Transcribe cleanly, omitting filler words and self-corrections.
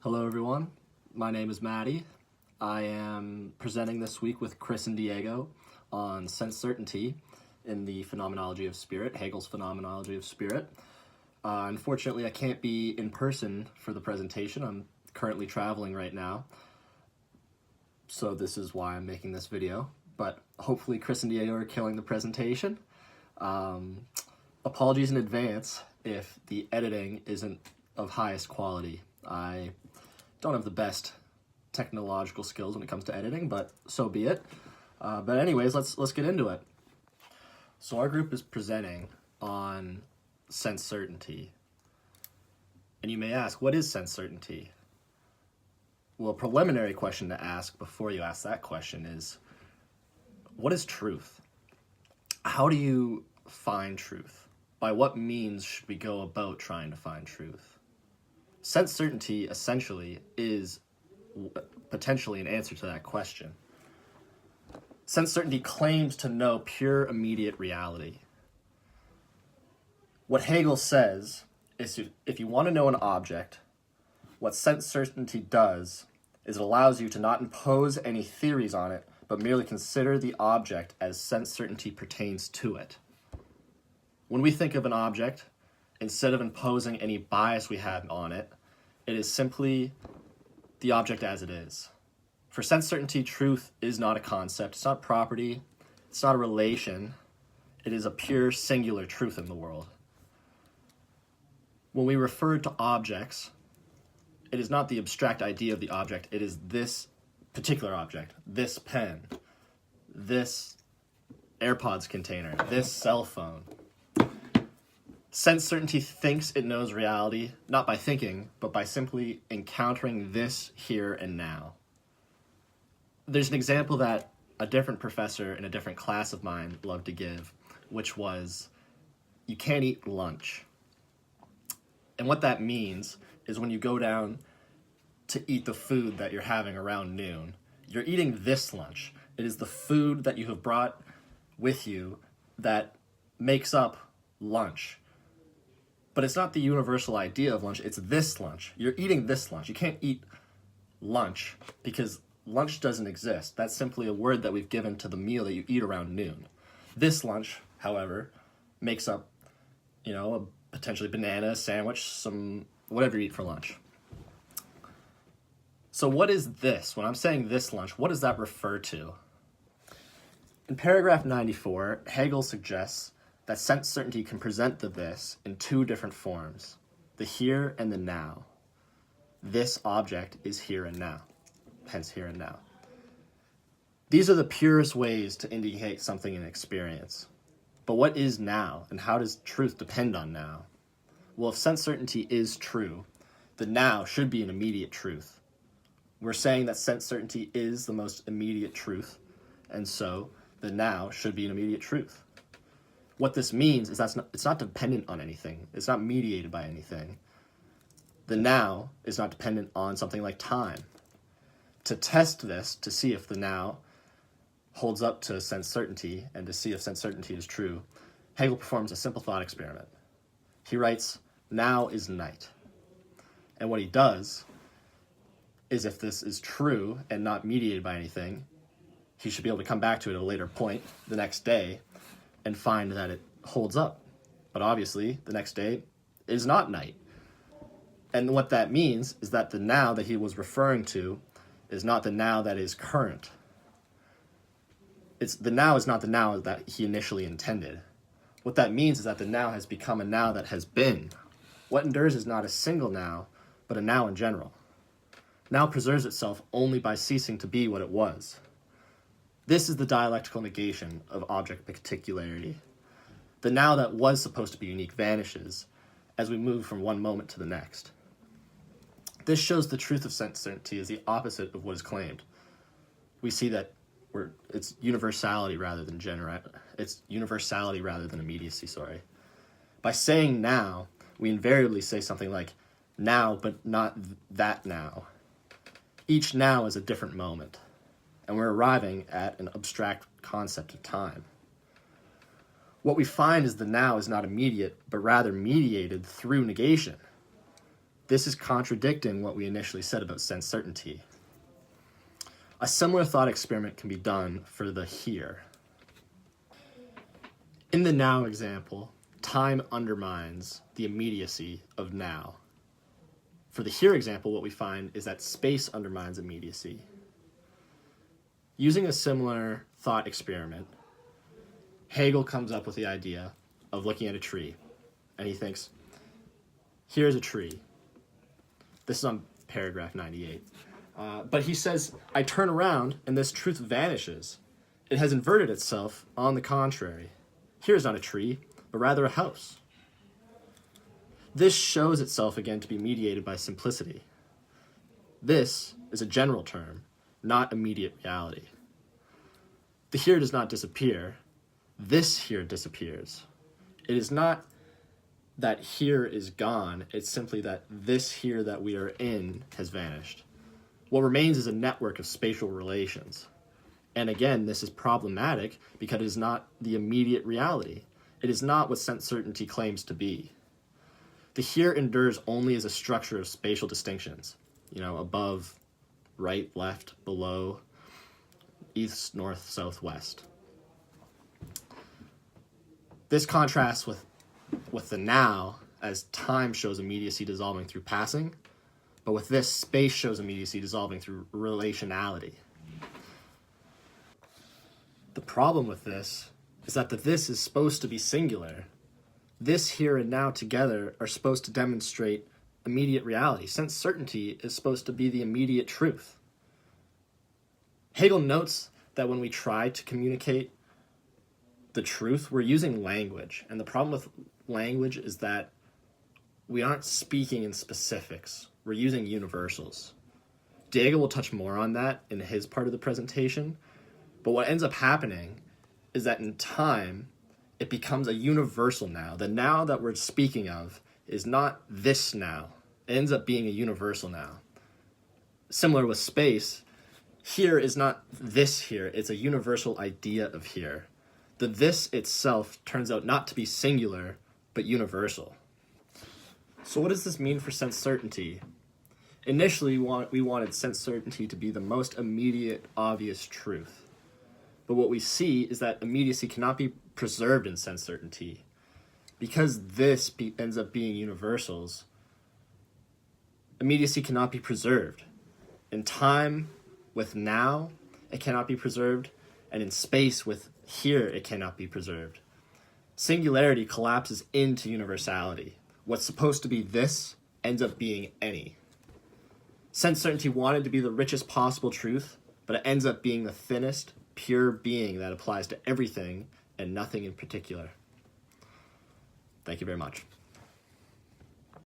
Hello everyone, my name is Matti. I am presenting this week with Chris and Diego on sense certainty in the phenomenology of spirit, Hegel's phenomenology of spirit. Unfortunately, I can't be in person for the presentation. I'm currently traveling right now, so this is why I'm making this video. But hopefully Chris and Diego are killing the presentation. Apologies in advance if the editing isn't of highest quality. I don't have the best technological skills when it comes to editing, but so be it. But anyways, let's get into it. So our group is presenting on sense certainty. And you may ask, what is sense certainty? Well, a preliminary question to ask before you ask that question is, what is truth? How do you find truth? By what means should we go about trying to find truth? Sense certainty essentially is potentially an answer to that question. Sense certainty claims to know pure immediate reality. What Hegel says is if you want to know an object, what sense certainty does is it allows you to not impose any theories on it, but merely consider the object as sense certainty pertains to it. When we think of an object, instead of imposing any bias we have on it, it is simply the object as it is. For sense certainty, truth is not a concept, it's not property, it's not a relation, it is a pure singular truth in the world. When we refer to objects, it is not the abstract idea of the object, it is this particular object, this pen, this AirPods container, this cell phone. Sense certainty thinks it knows reality, not by thinking, but by simply encountering this here and now. There's an example that a different professor in a different class of mine loved to give, which was, you can't eat lunch. And what that means is when you go down to eat the food that you're having around noon, you're eating this lunch. It is the food that you have brought with you that makes up lunch. But it's not the universal idea of lunch, it's this lunch. You're eating this lunch. You can't eat lunch because lunch doesn't exist. That's simply a word that we've given to the meal that you eat around noon. This lunch, however, makes up, a potentially banana, sandwich, some whatever you eat for lunch. So what is this? When I'm saying this lunch, what does that refer to? In paragraph 94, Hegel suggests that sense certainty can present the this in two different forms, the here and the now. This object is here and now, hence here and now. These are the purest ways to indicate something in experience. But what is now, and how does truth depend on now? Well, if sense certainty is true, the now should be an immediate truth. We're saying that sense certainty is the most immediate truth, and so the now should be an immediate truth. What this means is it's not dependent on anything. It's not mediated by anything. The now is not dependent on something like time. To test this, to see if the now holds up to sense certainty and to see if sense certainty is true, Hegel performs a simple thought experiment. He writes, now is night. And what he does is if this is true and not mediated by anything, he should be able to come back to it at a later point the next day and find that it holds up. But obviously, the next day is not night. And what that means is that the now that he was referring to is not the now that is current. The now is not the now that he initially intended. What that means is that the now has become a now that has been. What endures is not a single now, but a now in general. Now preserves itself only by ceasing to be what it was. This is the dialectical negation of object particularity. The now that was supposed to be unique vanishes as we move from one moment to the next. This shows the truth of sense certainty is the opposite of what is claimed. We see that it's universality rather than immediacy, By saying now, we invariably say something like now, but not that now. Each now is a different moment, and we're arriving at an abstract concept of time. What we find is the now is not immediate, but rather mediated through negation. This is contradicting what we initially said about sense certainty. A similar thought experiment can be done for the here. In the now example, time undermines the immediacy of now. For the here example, what we find is that space undermines immediacy. Using a similar thought experiment, Hegel comes up with the idea of looking at a tree, and he thinks, here's a tree. This is on paragraph 98. But he says, I turn around and this truth vanishes. It has inverted itself. On the contrary. Here is not a tree, but rather a house. This shows itself again to be mediated by simplicity. This is a general term, not immediate reality. The here does not disappear. This here disappears. It is not that here is gone. It's simply that this here that we are in has vanished. What remains is a network of spatial relations. And again, this is problematic because it is not the immediate reality. It is not what sense certainty claims to be. The here endures only as a structure of spatial distinctions, above, right, left, below, east, north, south, west. This contrasts with the now, as time shows immediacy dissolving through passing, but with this, space shows immediacy dissolving through relationality. The problem with this is that the this is supposed to be singular. This, here, and now together are supposed to demonstrate immediate reality. Sense certainty is supposed to be the immediate truth. Hegel notes that when we try to communicate the truth, we're using language. And the problem with language is that we aren't speaking in specifics. We're using universals. Diego will touch more on that in his part of the presentation. But what ends up happening is that in time, it becomes a universal now. The now that we're speaking of is not this now. It ends up being a universal now. Similar with space, here is not this here. It's a universal idea of here. The this itself turns out not to be singular, but universal. So what does this mean for sense certainty? Initially, we wanted sense certainty to be the most immediate, obvious truth. But what we see is that immediacy cannot be preserved in sense certainty. Because this ends up being universals, immediacy cannot be preserved. In time, with now, it cannot be preserved, and in space, with here, it cannot be preserved. Singularity collapses into universality. What's supposed to be this ends up being any. Sense certainty wanted to be the richest possible truth, but it ends up being the thinnest, pure being that applies to everything and nothing in particular. Thank you very much.